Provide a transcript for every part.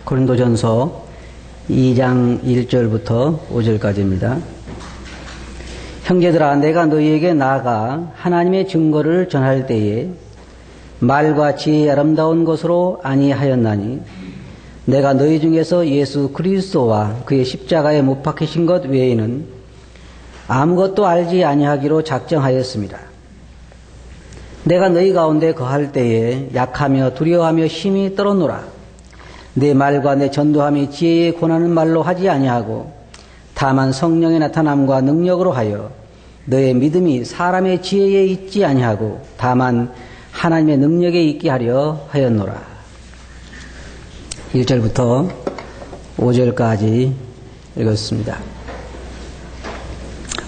고린도전서 2장 1절부터 5절까지입니다. 형제들아, 내가 너희에게 나아가 하나님의 증거를 전할 때에 말과 지혜의 아름다운 것으로 아니하였나니 내가 너희 중에서 예수 그리스도와 그의 십자가에 못 박히신 것 외에는 아무것도 알지 아니하기로 작정하였습니다. 내가 너희 가운데 거할 때에 약하며 두려워하며 심히 떨었노라. 내 말과 내 전도함이 지혜에 권하는 말로 하지 아니하고 다만 성령의 나타남과 능력으로 하여 너의 믿음이 사람의 지혜에 있지 아니하고 다만 하나님의 능력에 있게 하려 하였노라. 1절부터 5절까지 읽었습니다.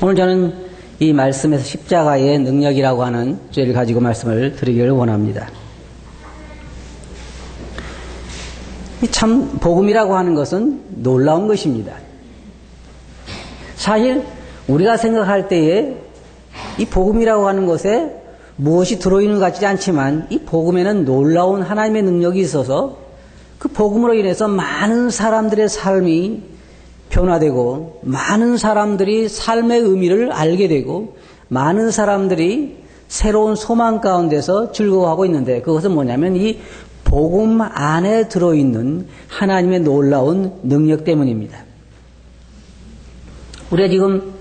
오늘 저는 이 말씀에서 십자가의 능력이라고 하는 주제를 가지고 말씀을 드리기를 원합니다. 참 복음이라고 하는 것은 놀라운 것입니다. 사실 우리가 생각할 때에 이 복음이라고 하는 것에 무엇이 들어있는 것 같지 않지만 이 복음에는 놀라운 하나님의 능력이 있어서 그 복음으로 인해서 많은 사람들의 삶이 변화되고 많은 사람들이 삶의 의미를 알게 되고 많은 사람들이 새로운 소망 가운데서 즐거워하고 있는데 그것은 뭐냐면 이 복음 안에 들어있는 하나님의 놀라운 능력 때문입니다. 우리가 지금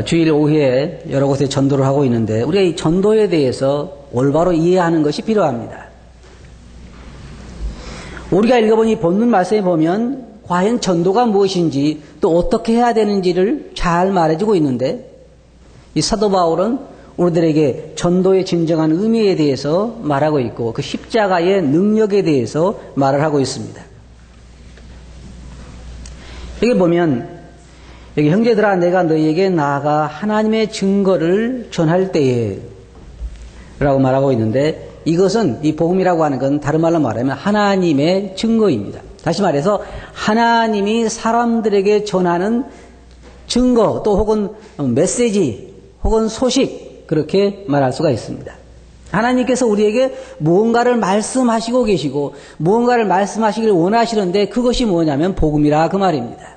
주일 오후에 여러 곳에 전도를 하고 있는데 우리가 이 전도에 대해서 올바로 이해하는 것이 필요합니다. 우리가 읽어본 이 본문 말씀에 보면 과연 전도가 무엇인지 또 어떻게 해야 되는지를 잘 말해주고 있는데 이 사도 바울은 우리들에게 전도의 진정한 의미에 대해서 말하고 있고 그 십자가의 능력에 대해서 말을 하고 있습니다. 여기 보면 여기 형제들아 내가 너희에게 나아가 하나님의 증거를 전할 때에 라고 말하고 있는데 이것은 이 복음이라고 하는 건 다른 말로 말하면 하나님의 증거입니다. 다시 말해서 하나님이 사람들에게 전하는 증거 또 혹은 메시지 혹은 소식 그렇게 말할 수가 있습니다. 하나님께서 우리에게 무언가를 말씀하시고 계시고 무언가를 말씀하시기를 원하시는데 그것이 뭐냐면 복음이라 그 말입니다.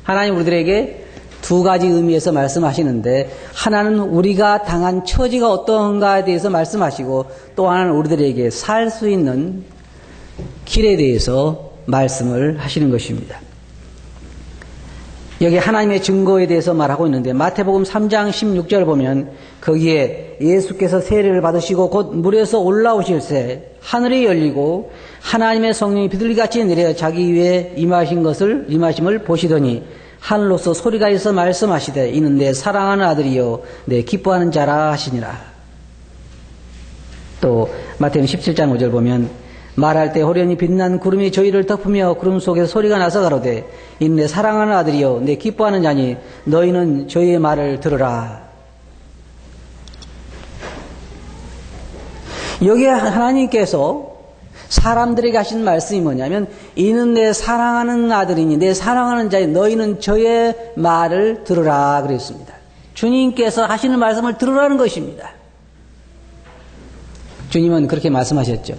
하나님 우리들에게 두 가지 의미에서 말씀하시는데 하나는 우리가 당한 처지가 어떠한가에 대해서 말씀하시고 또 하나는 우리들에게 살 수 있는 길에 대해서 말씀을 하시는 것입니다. 여기 하나님의 증거에 대해서 말하고 있는데 마태복음 3장 16절 보면 거기에 예수께서 세례를 받으시고 곧 물에서 올라오실새 하늘이 열리고 하나님의 성령이 비둘기같이 내려 자기 위에 임하심을 보시더니 하늘로서 소리가 있어 말씀하시되 이는 내 사랑하는 아들이요 내 기뻐하는 자라 하시니라. 또 마태복음 17장 5절 보면 말할 때 호련히 빛난 구름이 저희를 덮으며 구름 속에서 소리가 나서 가로되 이는 내 사랑하는 아들이요 내 기뻐하는 자니 너희는 저희의 말을 들으라. 여기에 하나님께서 사람들에게 하신 말씀이 뭐냐면 이는 내 사랑하는 아들이니 내 사랑하는 자니 너희는 저의 말을 들으라 그랬습니다. 주님께서 하시는 말씀을 들으라는 것입니다. 주님은 그렇게 말씀하셨죠.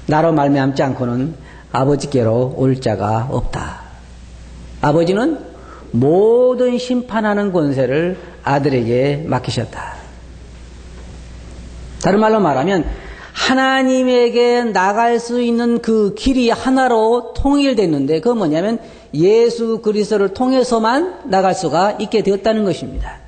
나로 말미암지 않고는 아버지께로 올 자가 없다. 아버지는 모든 심판하는 권세를 아들에게 맡기셨다. 다른 말로 말하면 하나님에게 나갈 수 있는 그 길이 하나로 통일됐는데 그건 뭐냐면 예수 그리스도를 통해서만 나갈 수가 있게 되었다는 것입니다.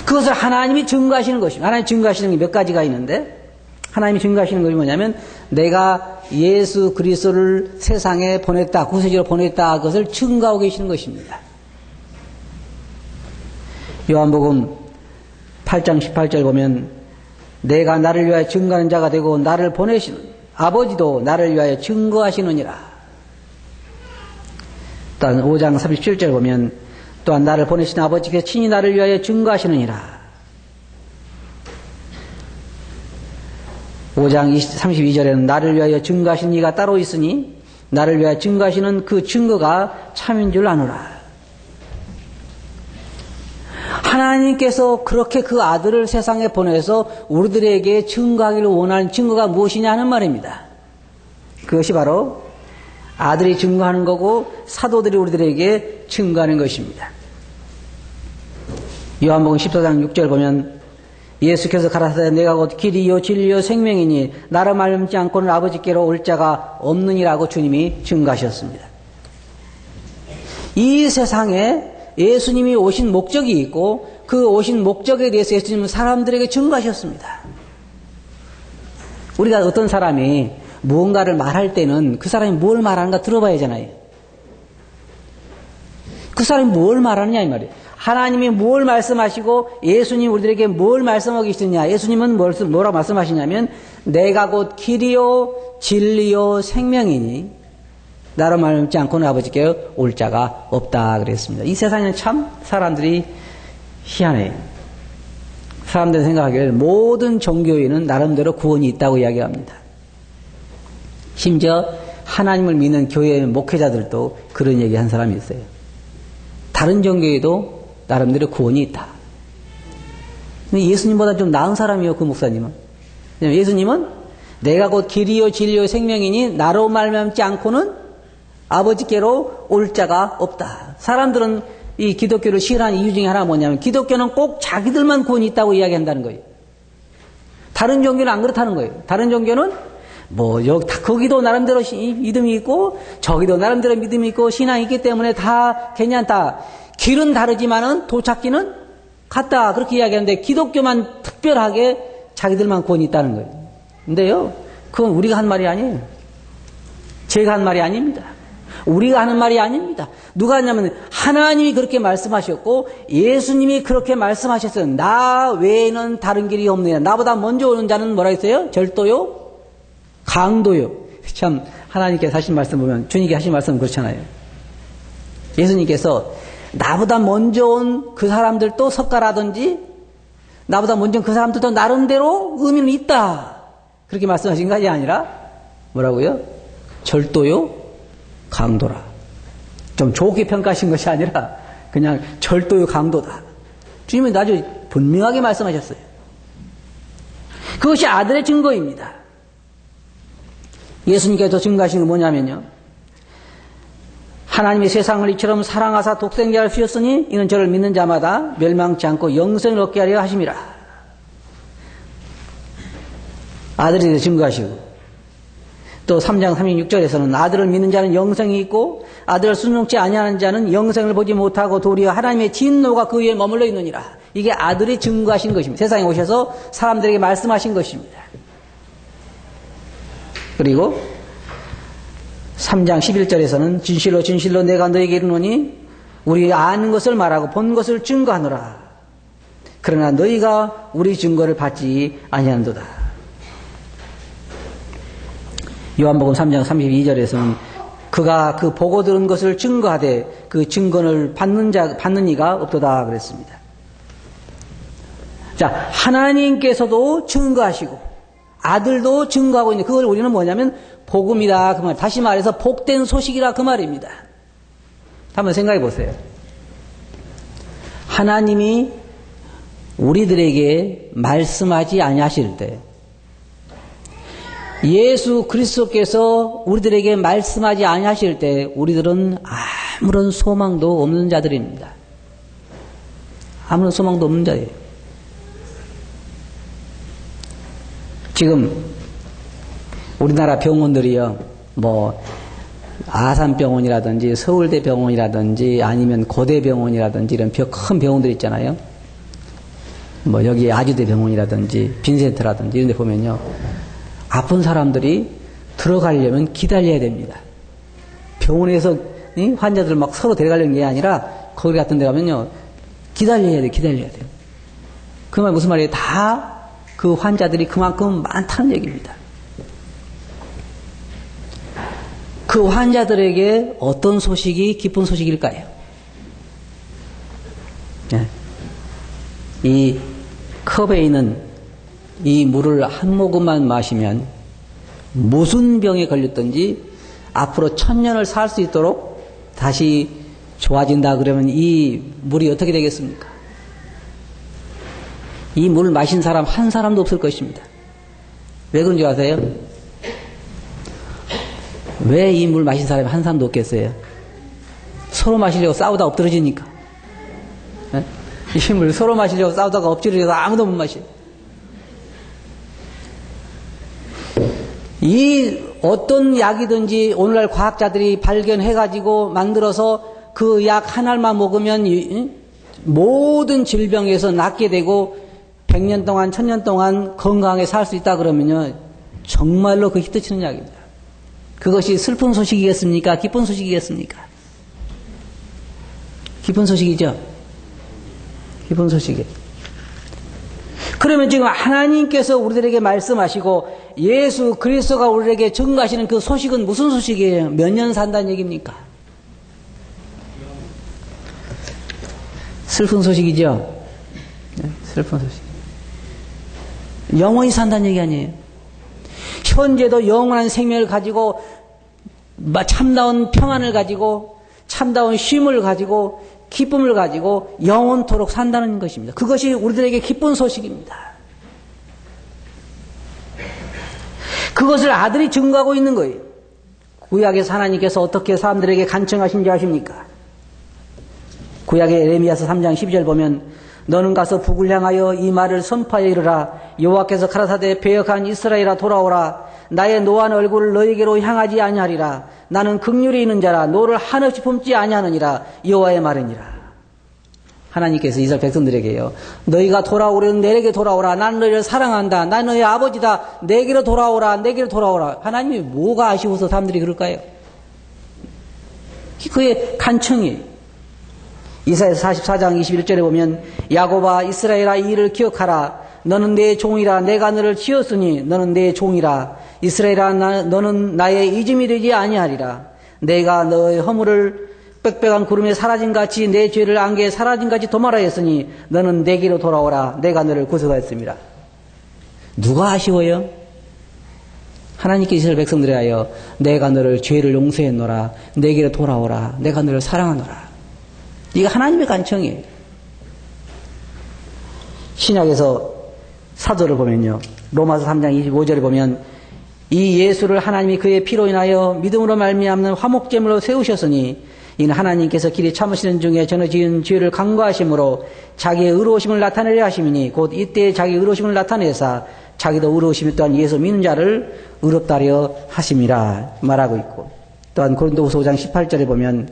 그것을 하나님이 증거하시는 것입니다. 하나님이 증거하시는 게 몇 가지가 있는데 하나님이 증거하시는 것이 뭐냐면 내가 예수 그리스도를 세상에 보냈다. 구세주로 보냈다. 그것을 증거하고 계시는 것입니다. 요한복음 8장 18절 보면 내가 나를 위하여 증거하는 자가 되고 나를 보내시는 아버지도 나를 위하여 증거하시느니라. 또한 5장 37절 보면 또한 나를 보내신 아버지께서 친히 나를 위하여 증거하시느니라. 5장 32절에는 나를 위하여 증거하신 이가 따로 있으니 나를 위하여 증거하시는 그 증거가 참인 줄 아노라. 하나님께서 그렇게 그 아들을 세상에 보내서 우리들에게 증거하기를 원하는 증거가 무엇이냐 하는 말입니다. 그것이 바로 아들이 증거하는 거고 사도들이 우리들에게 증거하는 것입니다. 요한복음 14장 6절 보면 예수께서 가라사대 내가 곧 길이요 진리요 생명이니 나로 말미암지 않고는 아버지께로 올 자가 없느니라고 주님이 증거하셨습니다. 이 세상에 예수님이 오신 목적이 있고 그 오신 목적에 대해서 예수님은 사람들에게 증거하셨습니다. 우리가 어떤 사람이 무언가를 말할 때는 그 사람이 뭘 말하는가 들어봐야 하잖아요. 그 사람이 뭘 말하느냐 이 말이에요. 하나님이 뭘 말씀하시고 예수님 우리들에게 뭘 말씀하고 계시느냐. 예수님은 뭐라고 말씀하시냐면 내가 곧 길이요 진리요 생명이니 나로 말미암지 않고는 아버지께 올 자가 없다 그랬습니다. 이 세상에는 참 사람들이 희한해요. 사람들이 생각하기를 모든 종교에는 나름대로 구원이 있다고 이야기합니다. 심지어 하나님을 믿는 교회 목회자들도 그런 얘기 한 사람이 있어요. 다른 종교에도 나름대로 구원이 있다. 예수님보다 좀 나은 사람이요, 그 목사님은. 예수님은 내가 곧 길이요 진리요 생명이니 나로 말미암지 않고는 아버지께로 올 자가 없다. 사람들은 이 기독교를 싫어하는 이유 중에 하나가 뭐냐면 기독교는 꼭 자기들만 구원이 있다고 이야기한다는 거예요. 다른 종교는 안 그렇다는 거예요. 다른 종교는 거기도 나름대로 믿음이 있고 저기도 나름대로 믿음이 있고 신앙이 있기 때문에 다 괜찮다. 길은 다르지만은 도착지는 같다. 그렇게 이야기하는데 기독교만 특별하게 자기들만 구원이 있다는 거예요. 근데요, 그건 우리가 한 말이 아니에요. 제가 한 말이 아닙니다. 우리가 하는 말이 아닙니다. 누가 하냐면 하나님이 그렇게 말씀하셨고 예수님이 그렇게 말씀하셨어요. 나 외에는 다른 길이 없느냐. 나보다 먼저 오는 자는 뭐라 했어요? 절도요? 강도요. 참 하나님께서 하신 말씀 보면 주님께 하신 말씀은 그렇잖아요. 예수님께서 나보다 먼저 온 그 사람들도 석가라든지 나보다 먼저 온 그 사람들도 나름대로 의미는 있다. 그렇게 말씀하신 것이 아니라 뭐라고요? 절도요? 강도라. 좀 좋게 평가하신 것이 아니라 그냥 절도요 강도다. 주님은 아주 분명하게 말씀하셨어요. 그것이 아들의 증거입니다. 예수님께서 증거하신 건 뭐냐면요. 하나님이 세상을 이처럼 사랑하사 독생자를 주셨으니 이는 저를 믿는 자마다 멸망치 않고 영생을 얻게 하려 하심이라. 아들에 대해서 증거하시고 또 3장 36절에서는 아들을 믿는 자는 영생이 있고 아들을 순종치 아니하는 자는 영생을 보지 못하고 도리어 하나님의 진노가 그 위에 머물러 있느니라. 이게 아들이 증거하신 것입니다. 세상에 오셔서 사람들에게 말씀하신 것입니다. 그리고 3장 11절에서는 진실로 진실로 내가 너에게 이르노니 우리 아는 것을 말하고 본 것을 증거하노라. 그러나 너희가 우리 증거를 받지 아니하는도다. 요한복음 3장 32절에서는 그가 그 보고 들은 것을 증거하되 그 증거를 받는 이가 없도다 그랬습니다. 자, 하나님께서도 증거하시고 아들도 증거하고 있는데 그걸 우리는 뭐냐면 복음이다 그 말. 다시 말해서 복된 소식이라 그 말입니다. 한번 생각해 보세요. 하나님이 우리들에게 말씀하지 아니하실 때 예수 그리스도께서 우리들에게 말씀하지 아니하실 때 우리들은 아무런 소망도 없는 자들입니다. 아무런 소망도 없는 자예요. 지금 우리나라 병원들이요, 아산병원이라든지 서울대병원이라든지 아니면 고대병원이라든지 이런 큰 병원들 있잖아요. 여기 아주대병원이라든지 빈센트라든지 이런 데 보면요. 아픈 사람들이 들어가려면 기다려야 됩니다. 병원에서 환자들 막 서로 데려가려는 게 아니라 거기 같은 데 가면요. 기다려야 돼요. 그 말 무슨 말이에요? 다 그 환자들이 그만큼 많다는 얘기입니다. 그 환자들에게 어떤 소식이 기쁜 소식일까요? 네. 이 컵에 있는 이 물을 한 모금만 마시면 무슨 병에 걸렸든지 앞으로 1000년을 살 수 있도록 다시 좋아진다 그러면 이 물이 어떻게 되겠습니까? 이 물을 마신 사람 한 사람도 없을 것입니다. 왜 그런지 아세요? 왜 이 물 마신 사람이 한 사람도 없겠어요? 서로 마시려고 싸우다 엎드러지니까. 이 물 서로 마시려고 싸우다가 엎드려서 아무도 못 마셔. 이 어떤 약이든지 오늘날 과학자들이 발견해가지고 만들어서 그 약 하나만 먹으면 모든 질병에서 낫게 되고 100년 동안 1000년 동안 건강하게 살 수 있다 그러면요 정말로 그 히트치는 약입니다. 그것이 슬픈 소식이겠습니까? 기쁜 소식이겠습니까? 기쁜 소식이죠. 기쁜 소식이에요. 그러면 지금 하나님께서 우리들에게 말씀하시고 예수 그리스도가 우리에게 증거하시는 그 소식은 무슨 소식이에요? 몇 년 산다는 얘기입니까? 슬픈 소식이죠. 네, 슬픈 소식. 영원히 산다는 얘기 아니에요. 현재도 영원한 생명을 가지고 참다운 평안을 가지고 참다운 쉼을 가지고 기쁨을 가지고 영원토록 산다는 것입니다. 그것이 우리들에게 기쁜 소식입니다. 그것을 아들이 증거하고 있는 거예요. 구약에서 하나님께서 어떻게 사람들에게 간청하신지 아십니까? 구약의 에레미야서 3장 12절 보면 너는 가서 북을 향하여 이 말을 선포하여 이르라. 여호와께서 가라사대 배역한 이스라엘아 돌아오라. 나의 노한 얼굴을 너에게로 향하지 아니하리라. 나는 긍휼이 있는 자라. 노를 한없이 품지 아니하느니라. 여호와의 말이니라. 하나님께서 이스라엘 백성들에게요. 너희가 돌아오려는 내게 돌아오라. 나는 너희를 사랑한다. 나는 너희 아버지다. 내게로 돌아오라. 내게로 돌아오라. 하나님이 뭐가 아쉬워서 사람들이 그럴까요? 그의 간청이에요. 이사야서 44장 21절에 보면 야곱아 이스라엘아 이 일을 기억하라. 너는 내 종이라. 내가 너를 지었으니 너는 내 종이라. 이스라엘아 너는 나의 이짐이 되지 아니하리라. 내가 너의 허물을 빽빽한 구름에 사라진같이 내 죄를 안개에 사라진같이 도말하였으니 너는 내게로 돌아오라. 내가 너를 구속하였습니다. 누가 아쉬워요? 하나님께 이스라엘 백성들에 하여 내가 너를 죄를 용서했노라. 내게로 돌아오라. 내가 너를 사랑하노라. 이게 하나님의 간청이에요. 신약에서 사도를 보면요. 로마서 3장 25절에 보면 이 예수를 하나님이 그의 피로 인하여 믿음으로 말미암는 화목제물로 세우셨으니 이는 하나님께서 길이 참으시는 중에 전에 지은 죄를 간과하심으로 자기의 의로우심을 나타내려 하심이니 곧 이때에 자기의 의로우심을 나타내사 자기도 의로우심이 또한 예수 믿는 자를 의롭다려 하심이라 말하고 있고 또한 고린도후서 5장 18절에 보면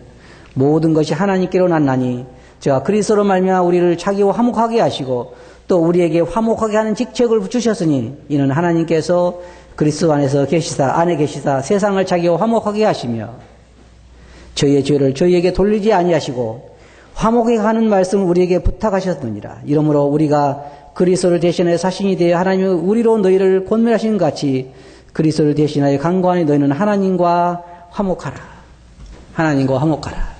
모든 것이 하나님께로 났나니 저가 그리스도로 말미암아 우리를 자기와 화목하게 하시고 또 우리에게 화목하게 하는 직책을 주셨으니 이는 하나님께서 그리스도 안에 계시사 세상을 자기와 화목하게 하시며 저희의 죄를 저희에게 돌리지 아니하시고 화목하게 하는 말씀을 우리에게 부탁하셨느니라. 이러므로 우리가 그리스도를 대신하여 사신이 되어 하나님이 우리로 너희를 권면하신 같이 그리스도를 대신하여 간구하니 너희는 하나님과 화목하라. 하나님과 화목하라.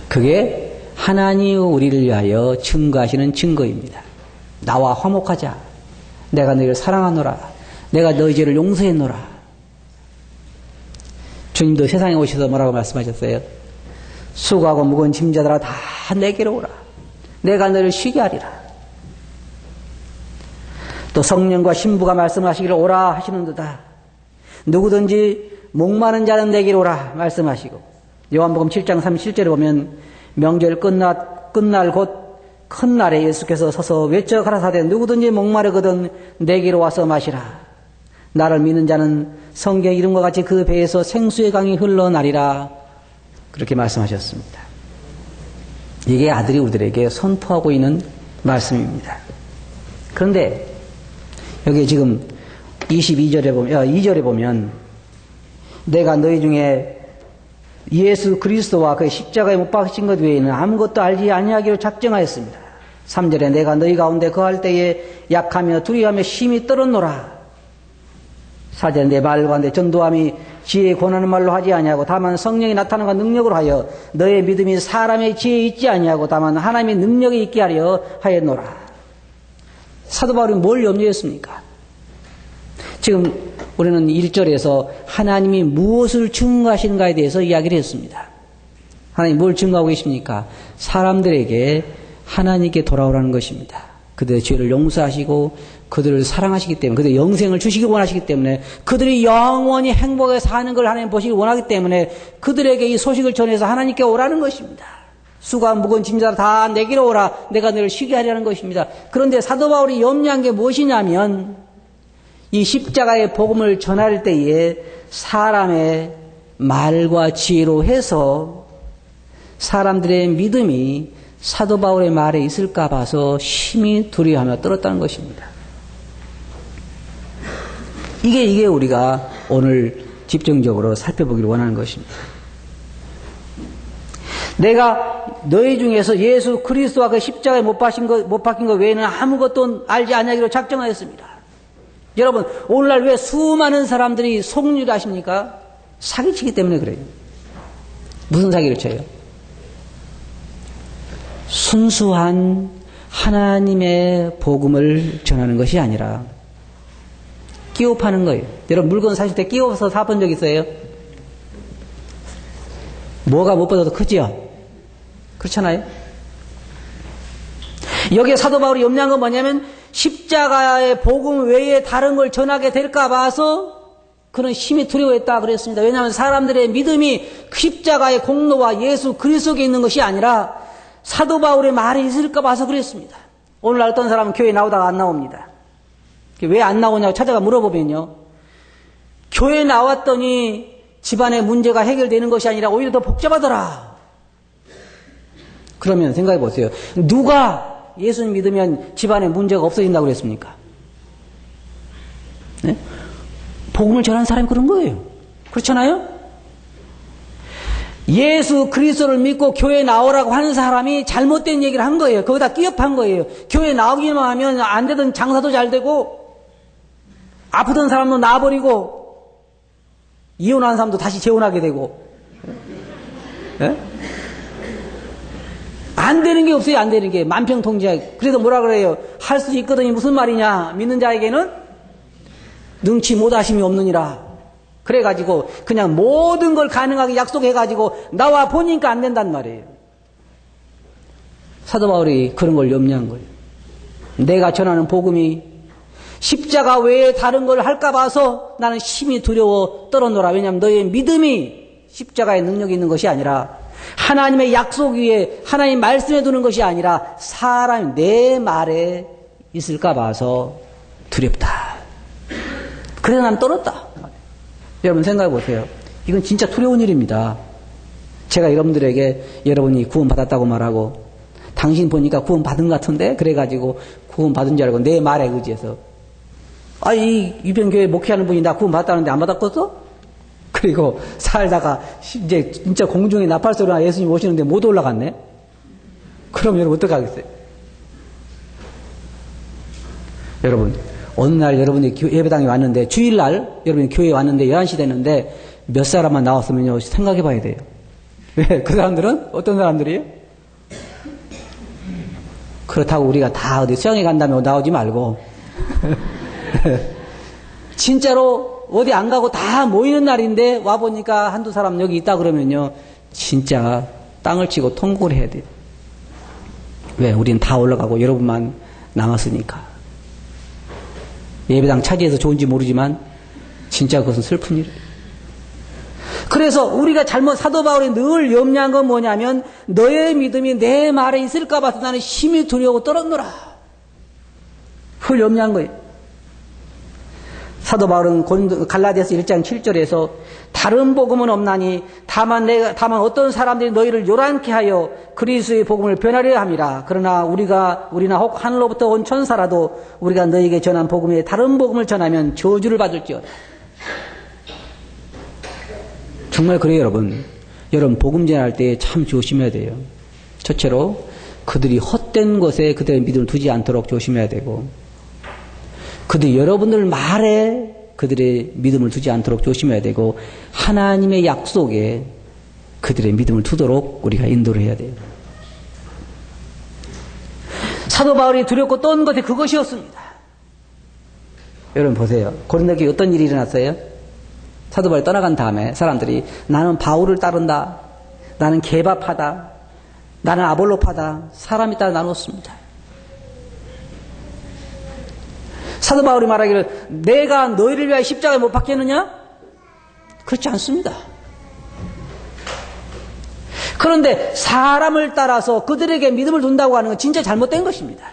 그게 하나님이 우리를 위하여 증거하시는 증거입니다. 나와 화목하자. 내가 너희를 사랑하노라. 내가 너희 죄를 용서했노라. 주님도 세상에 오셔서 뭐라고 말씀하셨어요? 수고하고 무거운 짐자들아 다 내게로 오라. 내가 너를 쉬게 하리라. 또 성령과 신부가 말씀하시기를 오라 하시는도다. 누구든지 목마른 자는 내게로 오라 말씀하시고 요한복음 7장 37절에 보면 명절 끝날 곧 큰 날에 예수께서 서서 외쳐 가라사대 누구든지 목마르거든 내게로 와서 마시라. 나를 믿는 자는 성경 이름과 같이 그 배에서 생수의 강이 흘러나리라. 그렇게 말씀하셨습니다. 이게 아들이 우리들에게 선포하고 있는 말씀입니다. 그런데 여기 지금 2절에 보면 내가 너희 중에 예수 그리스도와 그 십자가에 못 박히신 것 외에는 아무것도 알지 아니하기로 작정하였습니다. 3절에 내가 너희 가운데 거할 때에 약하며 두려워하며 심히 떨었노라. 4절에 내 말 가운데 전도함이 지혜에 권하는 말로 하지 아니하고 다만 성령이 나타나는 능력으로 하여 너의 믿음이 사람의 지혜에 있지 아니하고 다만 하나님의 능력이 있게 하려 하였노라. 사도 바울이 뭘 염려했습니까? 지금 우리는 1절에서 하나님이 무엇을 증거하시는가에 대해서 이야기를 했습니다. 하나님 뭘 증거하고 계십니까? 사람들에게 하나님께 돌아오라는 것입니다. 그들의 죄를 용서하시고 그들을 사랑하시기 때문에, 그들의 영생을 주시기 원하시기 때문에, 그들이 영원히 행복하게 사는 걸 하나님 보시기 원하기 때문에 그들에게 이 소식을 전해서 하나님께 오라는 것입니다. 수고한 무거운 짐자라 다 내게로 오라. 내가 너를 쉬게 하려는 것입니다. 그런데 사도 바울이 염려한 게 무엇이냐면 이 십자가의 복음을 전할 때에 사람의 말과 지혜로 해서 사람들의 믿음이 사도 바울의 말에 있을까 봐서 심히 두려워하며 떨었다는 것입니다. 이게 우리가 오늘 집중적으로 살펴보기를 원하는 것입니다. 내가 너희 중에서 예수 그리스도와 그 십자가에 못 박힌 것 외에는 아무것도 알지 아니하기로 작정하였습니다. 여러분, 오늘날 왜 수많은 사람들이 속물을 하십니까? 사기치기 때문에 그래요. 무슨 사기를 쳐요? 순수한 하나님의 복음을 전하는 것이 아니라 끼워 파는 거예요. 여러분, 물건 사실 때 끼워서 사본 적 있어요? 뭐가 무엇보다도 크지요? 그렇잖아요? 여기에 사도 바울이 염려한 건 뭐냐면 십자가의 복음 외에 다른 걸 전하게 될까 봐서 그는 심히 두려워했다 그랬습니다. 왜냐하면 사람들의 믿음이 십자가의 공로와 예수 그리스도에 있는 것이 아니라 사도 바울의 말이 있을까 봐서 그랬습니다. 오늘날 어떤 사람은 교회에 나오다가 안 나옵니다. 왜 안 나오냐고 찾아가 물어보면요, 교회에 나왔더니 집안의 문제가 해결되는 것이 아니라 오히려 더 복잡하더라. 그러면 생각해 보세요. 누가 예수님 믿으면 집안에 문제가 없어진다고 그랬습니까? 네? 복음을 전하는 사람이 그런 거예요. 그렇잖아요? 예수 그리스도를 믿고 교회에 나오라고 하는 사람이 잘못된 얘기를 한 거예요. 거기다 끼업한 거예요. 교회에 나오기만 하면 안 되던 장사도 잘 되고 아프던 사람도 나아버리고 이혼한 사람도 다시 재혼하게 되고, 네? 안 되는 게 없어요. 안 되는 게 만평통제. 그래도 뭐라 그래요? 할 수 있거든요. 무슨 말이냐? 믿는 자에게는 능치 못하심이 없느니라. 그래가지고 그냥 모든 걸 가능하게 약속해가지고 나와 보니까 안 된단 말이에요. 사도 바울이 그런 걸 염려한 거예요. 내가 전하는 복음이 십자가 외에 다른 걸 할까 봐서 나는 심히 두려워 떨어노라. 왜냐하면 너의 믿음이 십자가의 능력이 있는 것이 아니라 하나님의 약속 위에 하나님 말씀에 두는 것이 아니라 사람이 내 말에 있을까 봐서 두렵다. 그래서 난 떨었다. 여러분 생각해 보세요. 이건 진짜 두려운 일입니다. 제가 여러분들에게 여러분이 구원 받았다고 말하고 당신 보니까 구원 받은 것 같은데 그래가지고 구원 받은 줄 알고 내 말에 의지해서 이 유병교회 목회하는 분이 나 구원 받았다는데 안 받았겠어? 그리고 살다가 이제 진짜 공중에 나팔소리나 예수님 오시는데 못 올라갔네? 그럼 여러분 어떡하겠어요? 여러분, 어느 날 여러분이 예배당에 왔는데, 주일날 여러분이 교회에 왔는데 11시 됐는데 몇 사람만 나왔으면요, 생각해 봐야 돼요. 왜? 그 사람들은? 어떤 사람들이에요? 그렇다고 우리가 다 어디 수영에 간다며 나오지 말고 진짜로 어디 안 가고 다 모이는 날인데 와보니까 한두 사람 여기 있다 그러면요, 진짜 땅을 치고 통곡을 해야 돼요. 왜? 우리는 다 올라가고 여러분만 남았으니까. 예배당 차지해서 좋은지 모르지만 진짜 그것은 슬픈 일이에요. 그래서 우리가 사도 바울이 늘 염려한 건 뭐냐면 너의 믿음이 내 말에 있을까 봐서 나는 심히 두려워 떨었노라. 그걸 염려한 거예요. 사도 바울은 갈라디아서 1장 7절에서 다른 복음은 없나니 다만 어떤 사람들이 너희를 요란케 하여 그리스도의 복음을 변하려 함이라. 그러나 우리나 혹 하늘로부터 온 천사라도 우리가 너희에게 전한 복음에 다른 복음을 전하면 저주를 받을지어다. 정말 그래요, 여러분. 여러분 복음 전할 때 참 조심해야 돼요. 첫째로 그들이 헛된 것에 그들의 믿음을 두지 않도록 조심해야 되고, 그들이 여러분들 말에 그들의 믿음을 두지 않도록 조심해야 되고, 하나님의 약속에 그들의 믿음을 두도록 우리가 인도를 해야 돼요. 사도 바울이 두렵고 떤 것이 그것이었습니다. 여러분 보세요. 고린도교에 어떤 일이 일어났어요? 사도 바울이 떠나간 다음에 사람들이 나는 바울을 따른다, 나는 개바파다, 나는 아볼로파다, 사람이 따라 나눴습니다. 사도 바울이 말하기를 내가 너희를 위하여 십자가에 못 박혔느냐? 그렇지 않습니다. 그런데 사람을 따라서 그들에게 믿음을 둔다고 하는 건 진짜 잘못된 것입니다.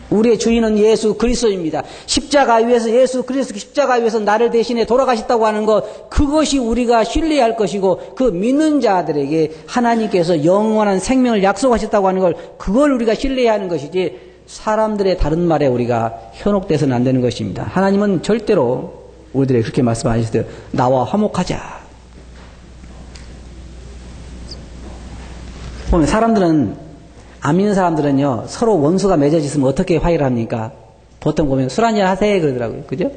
우리의 주인은 예수 그리스도입니다. 십자가 위에서 예수 그리스도 십자가 위에서 나를 대신해 돌아가셨다고 하는 것, 그것이 우리가 신뢰할 것이고 그 믿는 자들에게 하나님께서 영원한 생명을 약속하셨다고 하는 걸, 그걸 우리가 신뢰해야 하는 것이지 사람들의 다른 말에 우리가 현혹돼서는 안 되는 것입니다. 하나님은 절대로 우리들에게 그렇게 말씀하셨어요. 나와 화목하자. 보면 사람들은, 안 믿는 사람들은요, 서로 원수가 맺어져 있으면 어떻게 화해를 합니까? 보통 보면 술 한잔 하세요 그러더라고요. 그죠?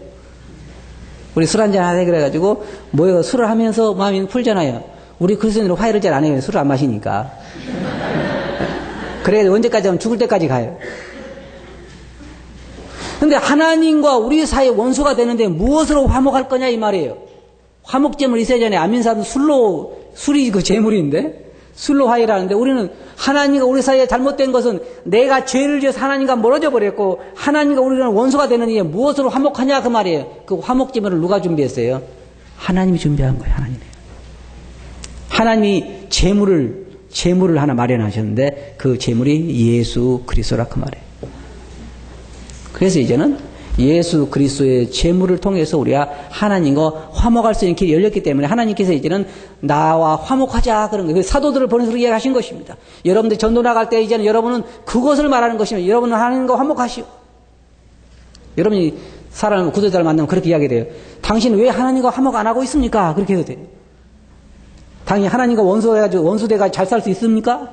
우리 술 한잔 하세요 그래가지고 모여 술을 하면서 마음이 풀잖아요. 우리 그리스도인으로 화해를 잘 안 해요. 술을 안 마시니까. 그래야 언제까지 하면 죽을 때까지 가요. 근데 하나님과 우리 사이에 원수가 되는데 무엇으로 화목할 거냐 이 말이에요. 화목제물 있어야 전에 안 믿는 사람은 술이 그 제물인데 술로 화해를 하는데, 우리는 하나님과 우리 사이에 잘못된 것은 내가 죄를 지어서 하나님과 멀어져 버렸고 하나님과 우리는 원수가 되는 이게 무엇으로 화목하냐 그 말이에요. 그 화목제물을 누가 준비했어요? 하나님이 준비한 거예요. 하나님이 제물을 하나 마련하셨는데 그 제물이 예수 그리스도라 그 말이에요. 그래서 이제는 예수 그리스도의 제물을 통해서 우리가 하나님과 화목할 수 있는 길이 열렸기 때문에 하나님께서 이제는 나와 화목하자 그런 거예요. 사도들을 보내서 그렇게 이야기하신 것입니다. 여러분들이 전도 나갈 때 이제는 여러분은 그것을 말하는 것입니다. 여러분은 하나님과 화목하시오. 여러분이 사람 구도자를 만나면 그렇게 이야기해요. 당신 왜 하나님과 화목 안 하고 있습니까? 그렇게 해도 돼요. 당연히 하나님과 원수돼가지고 잘 살 수 있습니까?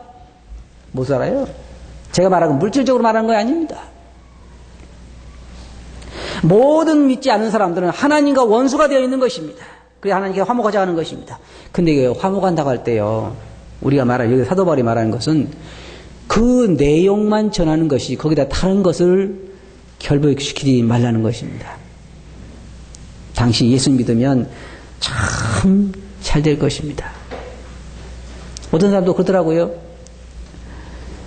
못 살아요. 제가 말하는 건 물질적으로 말하는 거 아닙니다. 모든 믿지 않는 사람들은 하나님과 원수가 되어 있는 것입니다. 그래 하나님께 화목하자 하는 것입니다. 근데 이게 화목한다고 할 때요, 우리가 여기 사도 바울이 말하는 것은 그 내용만 전하는 것이 거기다 다른 것을 결부시키지 말라는 것입니다. 당신이 예수 믿으면 참 잘 될 것입니다. 어떤 사람도 그러더라고요.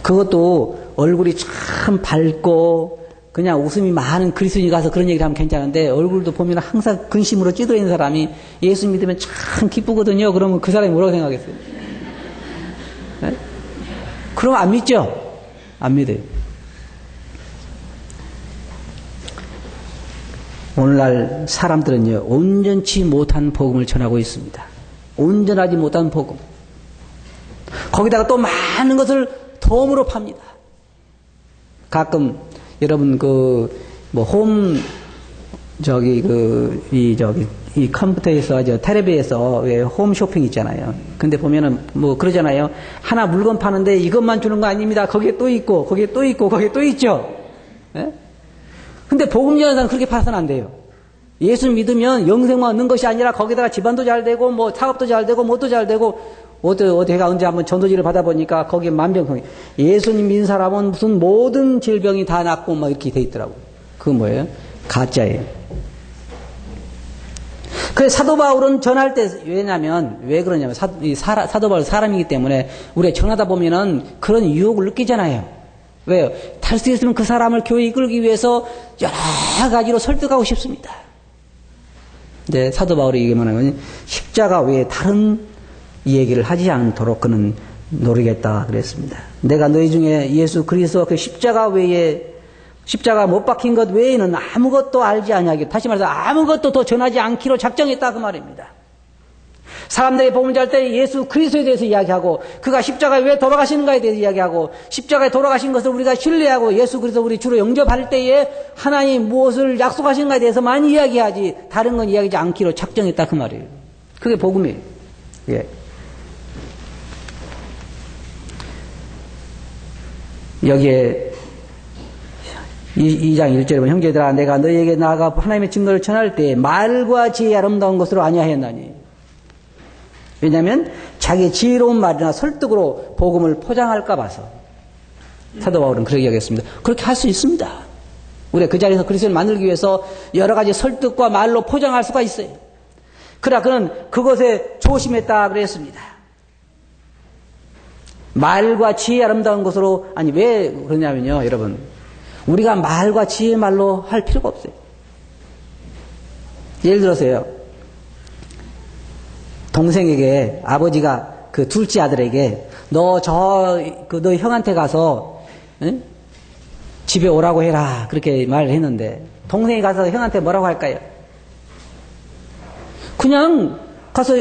그것도 얼굴이 참 밝고 그냥 웃음이 많은 그리스도인이 가서 그런 얘기를 하면 괜찮은데, 얼굴도 보면 항상 근심으로 찌들어 있는 사람이 예수 믿으면 참 기쁘거든요. 그러면 그 사람이 뭐라고 생각하겠어요? 네? 그럼 안 믿죠? 안 믿어요. 오늘날 사람들은요, 온전치 못한 복음을 전하고 있습니다. 온전하지 못한 복음. 거기다가 또 많은 것을 덤으로 팝니다. 가끔 여러분 이 컴퓨터에서 텔레비에서 왜 홈쇼핑 있잖아요. 근데 보면은 그러잖아요. 하나 물건 파는데 이것만 주는 거 아닙니다. 거기에 또 있고 거기에 또 있고 거기에 또 있죠. 예? 근데 복음 전하는 사람은 그렇게 파서는 안 돼요. 예수 믿으면 영생만 얻는 것이 아니라 거기다가 집안도 잘 되고 사업도 잘 되고 뭣도 잘 되고, 제가 언제 한번 전도지를 받아보니까 거기에 만병통이, 예수님 믿는 사람은 무슨 모든 질병이 다 낫고 이렇게 돼 있더라고요. 그건 뭐예요? 가짜예요. 그래서 사도 바울은 전할 때, 왜 그러냐면 사도 바울은 사람이기 때문에 우리가 전하다 보면은 그런 유혹을 느끼잖아요. 왜요? 탈 수 있으면 그 사람을 교회 이끌기 위해서 여러 가지로 설득하고 싶습니다. 근데 사도 바울이 얘기하는 건 십자가 외에 다른 얘기를 하지 않도록 그는 노리겠다 그랬습니다. 내가 너희 중에 예수 그리스도 그 십자가 못 박힌 것 외에는 아무것도 알지 아니하기로, 다시 말해서 아무것도 더 전하지 않기로 작정했다 그 말입니다. 사람들이 복음을 전할 때 예수 그리스도에 대해서 이야기하고, 그가 십자가에 왜 돌아가시는가에 대해서 이야기하고, 십자가에 돌아가신 것을 우리가 신뢰하고 예수 그리스도 우리 주로 영접할 때에 하나님 무엇을 약속하시는가에 대해서 많이 이야기하지, 다른 건 이야기하지 않기로 작정했다 그 말이에요. 그게 복음이에요. 예. 여기에 2장 1절에 보면, 형제들아 내가 너희에게 나아가 하나님의 증거를 전할 때 말과 지혜의 아름다운 것으로 아니하였나니. 왜냐하면 자기 지혜로운 말이나 설득으로 복음을 포장할까 봐서. 사도 바울은 그렇게 이야기했습니다. 그렇게 할 수 있습니다. 우리가 그 자리에서 그리스도를 만들기 위해서 여러 가지 설득과 말로 포장할 수가 있어요. 그러나 그는 그것에 조심했다 그랬습니다. 말과 지혜의 아름다운 것으로, 왜 그러냐면요, 여러분, 우리가 말과 지혜 말로 할 필요가 없어요. 예를 들어서요. 동생에게 아버지가 그 둘째 아들에게 너 형한테 가서 응? 집에 오라고 해라 그렇게 말을 했는데 동생이 가서 형한테 뭐라고 할까요? 그냥 가서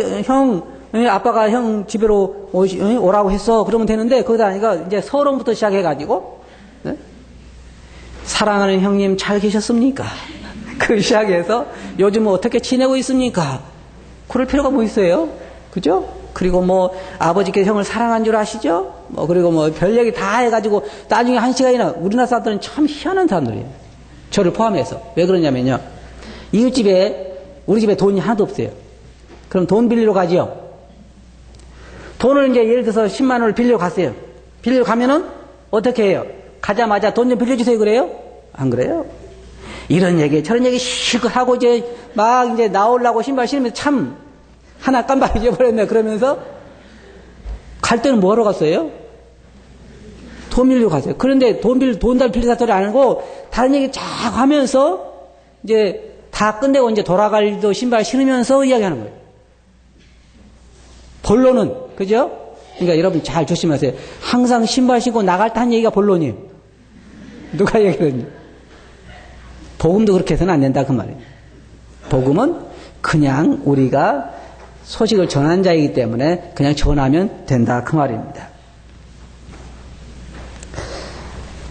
아빠가 형 집으로 오라고 했어 그러면 되는데 거기다 아니까 이제 서론부터 시작해가지고 네? 사랑하는 형님 잘 계셨습니까? 그 시작해서 요즘 어떻게 지내고 있습니까? 그럴 필요가 뭐 있어요? 그죠? 그리고 뭐 아버지께서 형을 사랑한 줄 아시죠? 뭐 그리고 뭐 별 얘기 다 해가지고 나중에 한 시간이나 우리나라 사람들은 참 희한한 사람들이에요. 저를 포함해서. 왜 그러냐면요. 이웃집에 우리 집에 돈이 하나도 없어요. 그럼 돈 빌리러 가지요. 돈을 이제 예를 들어서 10만 원을 빌리러 갔어요. 빌리러 가면은 어떻게 해요? 가자마자 돈 좀 빌려주세요 그래요? 안 그래요? 이런 얘기 저런 얘기 실컷 하고 이제 막 이제 나오려고 신발 신으면서 참 하나 깜빡 잊어버렸네 그러면서 갈 때는 뭐하러 갔어요? 돈 빌리러 갔어요. 그런데 돈 달 빌리다 소리 안 하고 다른 얘기 쫙 하면서 이제 다 끝내고 이제 돌아갈 일도 신발 신으면서 이야기하는 거예요. 본론은 그죠? 그러니까 여러분 잘 조심하세요. 항상 신발 신고 나갈 때 한 얘기가 본론이에요. 누가 얘기했니? 복음도 그렇게 해서는 안 된다 그 말이에요. 복음은 그냥 우리가 소식을 전한 자이기 때문에 그냥 전하면 된다 그 말입니다.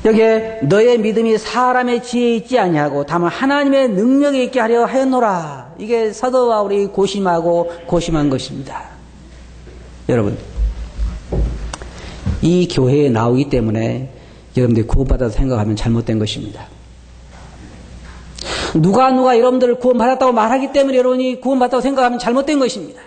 여기에 너의 믿음이 사람의 지혜에 있지 아니하고 다만 하나님의 능력에 있게 하려 하였노라. 이게 사도 바울이 고심한 것입니다. 여러분 이 교회에 나오기 때문에 여러분들이 구원받아서 생각하면 잘못된 것입니다. 누가 여러분들을 구원받았다고 말하기 때문에 여러분이 구원받았다고 생각하면 잘못된 것입니다.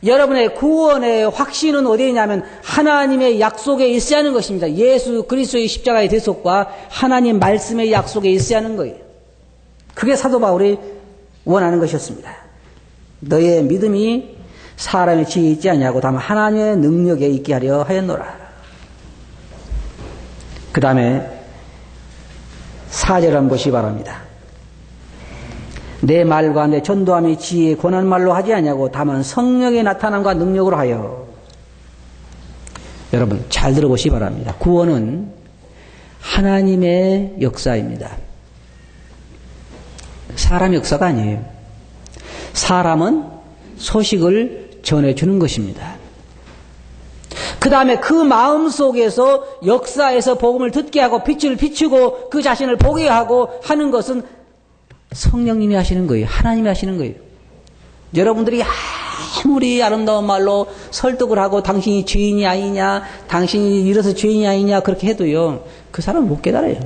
여러분의 구원의 확신은 어디에 있냐면 하나님의 약속에 있어야 하는 것입니다. 예수 그리스도의 십자가의 대속과 하나님 말씀의 약속에 있어야 하는 거예요. 그게 사도 바울이 원하는 것이었습니다. 너의 믿음이 사람의 지혜에 있지 아니하고 다만 하나님의 능력에 있게 하려 하였노라. 그 다음에 4절 한번 보시기 바랍니다. 내 말과 내 전도함의 지혜에 권한 말로 하지 아니하고 다만 성령의 나타남과 능력으로 하여. 여러분 잘 들어보시기 바랍니다. 구원은 하나님의 역사입니다. 사람 역사가 아니에요. 사람은 소식을 전해주는 것입니다. 그 다음에 그 마음 속에서 역사에서 복음을 듣게 하고 빛을 비추고 그 자신을 보게 하고 하는 것은 성령님이 하시는 거예요. 하나님이 하시는 거예요. 여러분들이 아무리 아름다운 말로 설득을 하고 당신이 죄인이 아니냐, 당신이 이래서 죄인이 아니냐 그렇게 해도요. 그 사람은 못 깨달아요.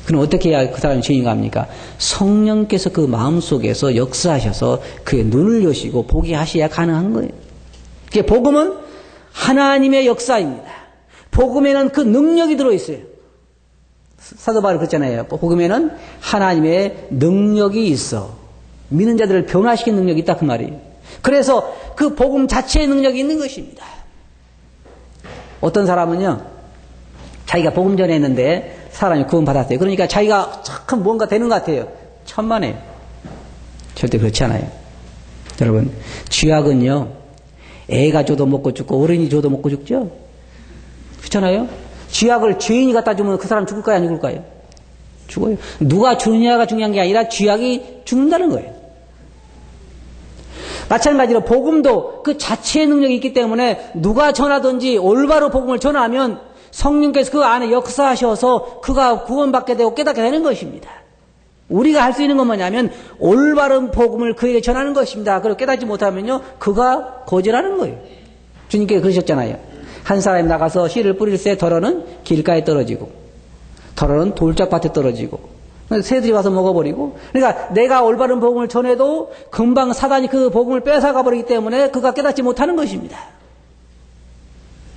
그럼 어떻게 해야 그 사람이 죄인인가 합니까? 성령께서 그 마음속에서 역사하셔서 그의 눈을 여시고 보게 하셔야 가능한 거예요. 복음은 하나님의 역사입니다. 복음에는 그 능력이 들어있어요. 사도 바울이 그랬잖아요. 복음에는 하나님의 능력이 있어. 믿는 자들을 변화시키는 능력이 있다 그 말이에요. 그래서 그 복음 자체의 능력이 있는 것입니다. 어떤 사람은요. 자기가 복음 전했는데 사람이 구원받았어요. 그러니까 자기가 참 뭔가 되는 것 같아요. 천만에요. 절대 그렇지 않아요. 여러분 쥐약은요. 애가 줘도 먹고 죽고 어른이 줘도 먹고 죽죠. 그렇잖아요. 쥐약을 죄인이 갖다 주면 그 사람 죽을까요? 안 죽을까요? 죽어요. 누가 주느냐가 중요한 게 아니라 쥐약이 죽는다는 거예요. 마찬가지로 복음도 그 자체의 능력이 있기 때문에 누가 전하든지 올바로 복음을 전하면 성령께서 그 안에 역사하셔서 그가 구원받게 되고 깨닫게 되는 것입니다. 우리가 할 수 있는 건 뭐냐면 올바른 복음을 그에게 전하는 것입니다. 그리고 깨닫지 못하면요 그가 거절하는 거예요. 주님께서 그러셨잖아요. 한 사람이 나가서 씨를 뿌릴새 덜어는 길가에 떨어지고 덜어는 돌짝밭에 떨어지고 새들이 와서 먹어버리고 그러니까 내가 올바른 복음을 전해도 금방 사단이 그 복음을 뺏어가 버리기 때문에 그가 깨닫지 못하는 것입니다.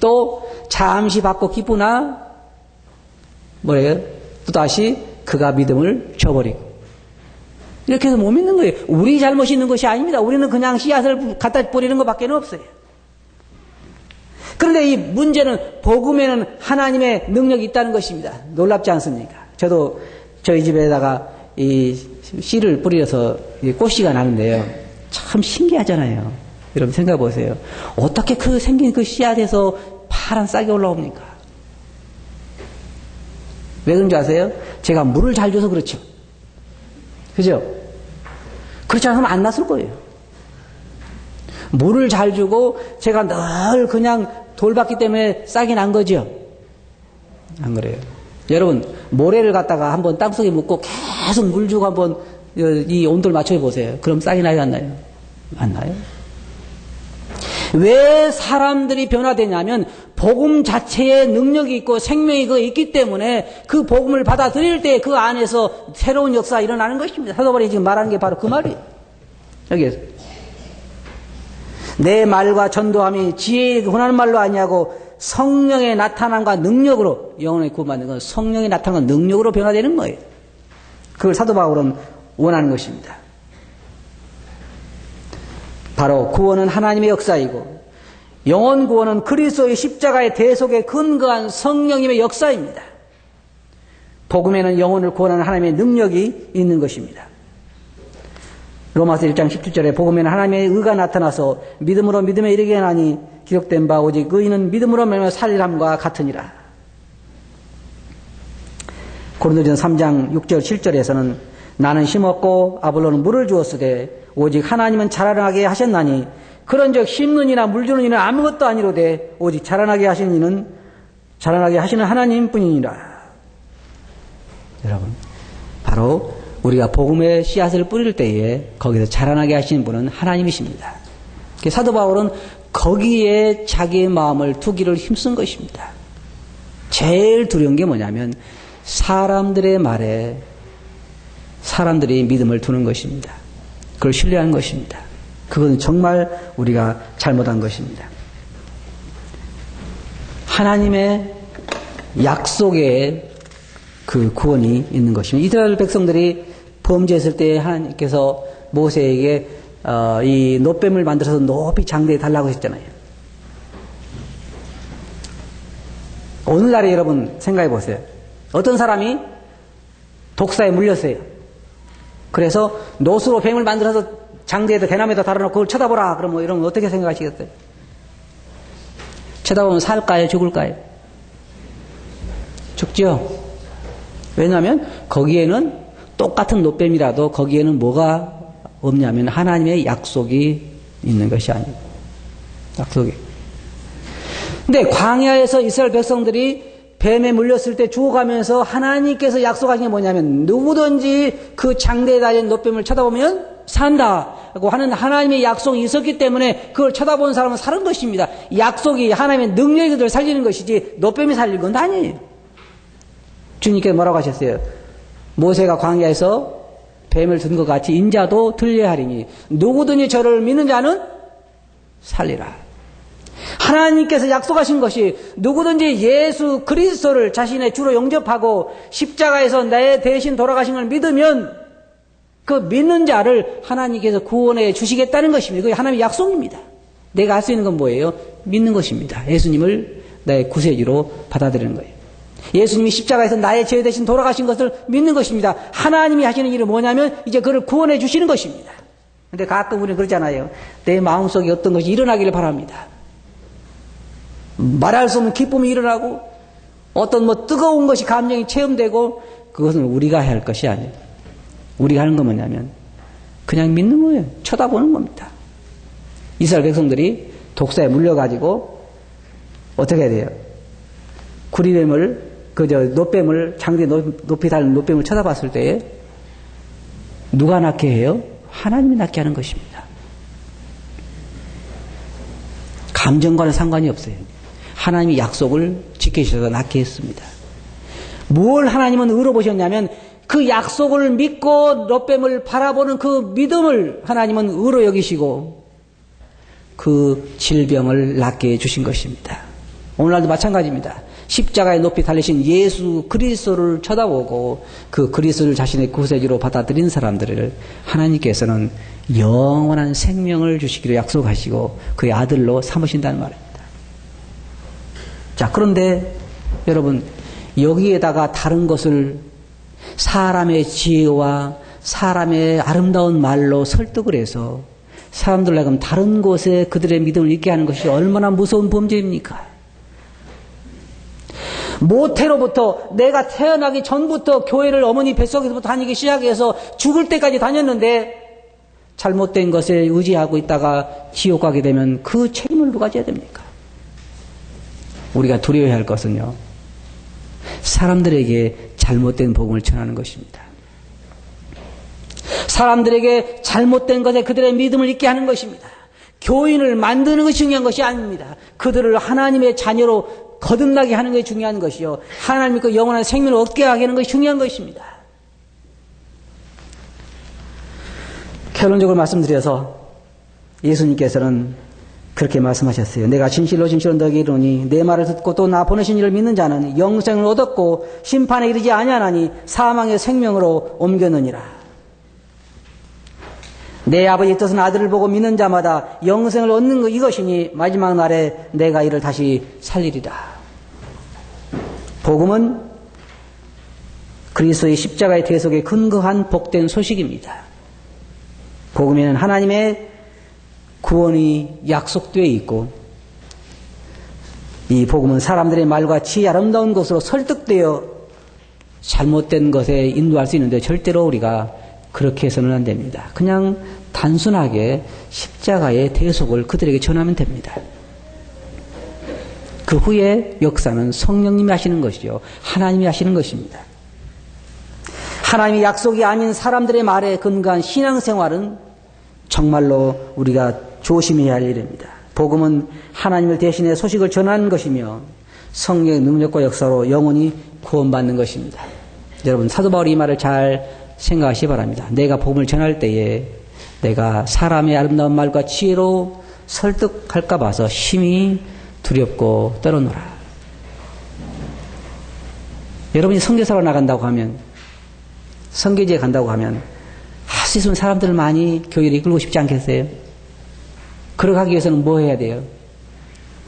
또 잠시 받고 기쁘나 뭐래요? 또 다시 그가 믿음을 줘버리고 이렇게 해서 못 믿는 거예요. 우리 잘못이 있는 것이 아닙니다. 우리는 그냥 씨앗을 갖다 뿌리는 것밖에 없어요. 그런데 이 문제는 복음에는 하나님의 능력이 있다는 것입니다. 놀랍지 않습니까? 저도 저희 집에다가 이 씨를 뿌려서 꽃씨가 나는데요. 참 신기하잖아요. 여러분 생각해 보세요. 어떻게 그 생긴 그 씨앗에서 파란 싹이 올라옵니까? 왜 그런 줄 아세요? 제가 물을 잘 줘서 그렇죠. 그죠? 그렇지 않으면 안 났을 거예요. 물을 잘 주고 제가 늘 그냥 돌봤기 때문에 싹이 난 거죠. 안 그래요? 여러분 모래를 갖다가 한번 땅속에 묻고 계속 물 주고 한번 이 온도를 맞춰 보세요. 그럼 싹이 나요, 안 나요? 안 나요? 왜 사람들이 변화되냐면 복음 자체에 능력이 있고 생명이 있기 때문에 그 복음을 받아들일 때 그 안에서 새로운 역사가 일어나는 것입니다. 사도 바울이 지금 말하는 게 바로 그 말이에요. 여기에서 내 말과 전도함이 지혜에 권하는 말로 아니하고 성령의 나타남과 능력으로, 영혼의 구원받는 건 성령의 나타남과 능력으로 변화되는 거예요. 그걸 사도 바울은 원하는 것입니다. 바로 구원은 하나님의 역사이고 영혼 구원은 그리스도의 십자가의 대속에 근거한 성령님의 역사입니다. 복음에는 영혼을 구원하는 하나님의 능력이 있는 것입니다. 로마서 1장 17절에 복음에는 하나님의 의가 나타나서 믿음으로 믿음에 이르게 하나니 기록된 바 오직 의인은 믿음으로 말미암아 살리람과 같으니라. 고린도전서 3장 6절 7절에서는 나는 심었고 아볼로는 물을 주었으되 오직 하나님은 자라나게 하셨나니 그런즉 심는 이나 물 주는 이는 아무것도 아니로되 오직 자라나게 하시는 이는 자라나게 하시는 하나님뿐이니라. 여러분 바로 우리가 복음의 씨앗을 뿌릴 때에 거기서 자라나게 하시는 분은 하나님이십니다. 사도 바울은 거기에 자기의 마음을 두기를 힘쓴 것입니다. 제일 두려운 게 뭐냐면 사람들의 말에 사람들이 믿음을 두는 것입니다. 그걸 신뢰하는 것입니다. 그건 정말 우리가 잘못한 것입니다. 하나님의 약속에 그 구원이 있는 것입니다. 이스라엘 백성들이 범죄했을 때 하나님께서 모세에게 이 놋뱀을 만들어서 높이 장대에 달라고 했잖아요. 오늘날에 여러분 생각해 보세요. 어떤 사람이 독사에 물렸어요. 그래서 놋으로 뱀을 만들어서 장대에다 대나무에다 달아놓고 그걸 쳐다보라. 그러면 이러면 어떻게 생각하시겠어요? 쳐다보면 살까요? 죽을까요? 죽죠. 왜냐하면 거기에는 똑같은 놋뱀이라도 거기에는 뭐가 없냐면 하나님의 약속이 있는 것이 아니에요. 약속이. 근데 광야에서 이스라엘 백성들이 뱀에 물렸을 때 죽어가면서 하나님께서 약속하신 게 뭐냐면 누구든지 그 장대에 달린 놋뱀을 쳐다보면 산다고 하는 하나님의 약속이 있었기 때문에 그걸 쳐다본 사람은 사는 것입니다. 약속이 하나님의 능력이 그들을 살리는 것이지 놋뱀이 살릴 건 아니에요. 주님께서 뭐라고 하셨어요? 모세가 광야에서 뱀을 든 것 같이 인자도 들려하리니 누구든지 저를 믿는 자는 살리라. 하나님께서 약속하신 것이 누구든지 예수 그리스도를 자신의 주로 영접하고 십자가에서 내 대신 돌아가신 걸 믿으면 그 믿는 자를 하나님께서 구원해 주시겠다는 것입니다. 그게 하나님의 약속입니다. 내가 할 수 있는 건 뭐예요? 믿는 것입니다. 예수님을 나의 구세주로 받아들이는 거예요. 예수님이 십자가에서 나의 죄 대신 돌아가신 것을 믿는 것입니다. 하나님이 하시는 일은 뭐냐면 이제 그를 구원해 주시는 것입니다. 근데 가끔 우리는 그러잖아요. 내 마음속에 어떤 것이 일어나기를 바랍니다. 말할 수 없는 기쁨이 일어나고 어떤 뜨거운 것이 감정이 체험되고 그것은 우리가 해야 할 것이 아니에요. 우리가 하는 건 뭐냐면 그냥 믿는 거예요. 쳐다보는 겁니다. 이스라엘 백성들이 독사에 물려가지고 어떻게 해야 돼요? 구리뱀을 놋뱀을 장대에 높이 달린 놋뱀을 쳐다봤을 때에 누가 낫게 해요? 하나님이 낫게 하는 것입니다. 감정과는 상관이 없어요. 하나님이 약속을 지키셔서 낫게 했습니다. 뭘 하나님은 의로 보셨냐면 그 약속을 믿고 놋뱀을 바라보는 그 믿음을 하나님은 의로 여기시고 그 질병을 낫게 해주신 것입니다. 오늘날도 마찬가지입니다. 십자가에 높이 달리신 예수 그리스도를 쳐다보고 그 그리스도를 자신의 구세주로 받아들인 사람들을 하나님께서는 영원한 생명을 주시기로 약속하시고 그의 아들로 삼으신다는 말입니다. 자, 그런데 여러분, 여기에다가 다른 것을 사람의 지혜와 사람의 아름다운 말로 설득을 해서 사람들 하여금 다른 곳에 그들의 믿음을 있게 하는 것이 얼마나 무서운 범죄입니까? 모태로부터 내가 태어나기 전부터 교회를 어머니 뱃속에서부터 다니기 시작해서 죽을 때까지 다녔는데 잘못된 것에 의지하고 있다가 지옥 가게 되면 그 책임을 누가 져야 됩니까? 우리가 두려워해야 할 것은요, 사람들에게 잘못된 복음을 전하는 것입니다. 사람들에게 잘못된 것에 그들의 믿음을 있게 하는 것입니다. 교인을 만드는 것이 중요한 것이 아닙니다. 그들을 하나님의 자녀로 거듭나게 하는 것이 중요한 것이요, 하나님 그 영원한 생명을 얻게 하게 하는 것이 중요한 것입니다. 결론적으로 말씀드려서 예수님께서는 그렇게 말씀하셨어요. 내가 진실로 진실로 너에게 이르노니 내 말을 듣고 또 나 보내신 이를 믿는 자는 영생을 얻었고 심판에 이르지 아니하나니 사망의 생명으로 옮겼느니라. 내 아버지의 뜻은 아들을 보고 믿는 자마다 영생을 얻는 것 이것이니 마지막 날에 내가 이를 다시 살리리라. 복음은 그리스도의 십자가의 대속에 근거한 복된 소식입니다. 복음에는 하나님의 구원이 약속되어 있고 이 복음은 사람들의 말과 지혜 아름다운 것으로 설득되어 잘못된 것에 인도할 수 있는데 절대로 우리가 그렇게 해서는 안 됩니다. 그냥 단순하게 십자가의 대속을 그들에게 전하면 됩니다. 그 후에 역사는 성령님이 하시는 것이요, 하나님이 하시는 것입니다. 하나님의 약속이 아닌 사람들의 말에 근거한 신앙생활은 정말로 우리가 조심해야 할 일입니다. 복음은 하나님을 대신해 소식을 전하는 것이며 성령의 능력과 역사로 영원히 구원받는 것입니다. 여러분, 사도 바울이 이 말을 잘 생각하시기 바랍니다. 내가 복음을 전할 때에 내가 사람의 아름다운 말과 지혜로 설득할까 봐서 심히 두렵고 떨어노라. 여러분이 선교사로 나간다고 하면, 선교지에 간다고 하면 할 수 있으면 사람들을 많이 교회를 이끌고 싶지 않겠어요? 그러기 위해서는 뭐 해야 돼요?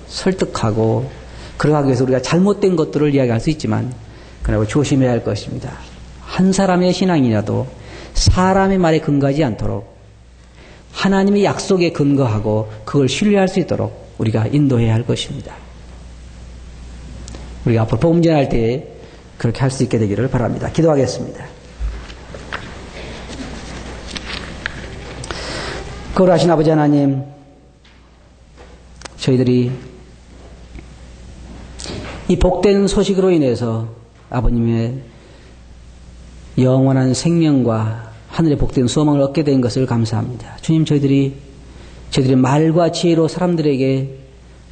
설득하고, 그러기 위해서 우리가 잘못된 것들을 이야기할 수 있지만 그러나 조심해야 할 것입니다. 한 사람의 신앙이라도 사람의 말에 근거하지 않도록 하나님의 약속에 근거하고 그걸 신뢰할 수 있도록 우리가 인도해야 할 것입니다. 우리가 앞으로 복음 전할 때에 그렇게 할 수 있게 되기를 바랍니다. 기도하겠습니다. 거룩하신 아버지 하나님, 저희들이 이 복된 소식으로 인해서 아버님의 영원한 생명과 하늘의 복된 소망을 얻게 된 것을 감사합니다. 주님, 저희들의 말과 지혜로 사람들에게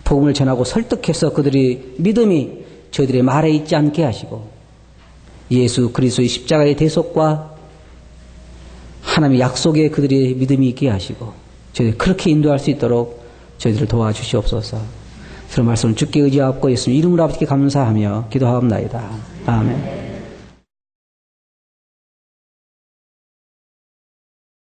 복음을 전하고 설득해서 그들의 믿음이 저희들의 말에 있지 않게 하시고 예수 그리스도의 십자가의 대속과 하나님의 약속에 그들의 믿음이 있게 하시고 저희들 그렇게 인도할 수 있도록 저희들을 도와주시옵소서. 그런 말씀을 주께 의지하고 예수님 이름으로 아버지께 감사하며 기도하옵나이다. 아멘.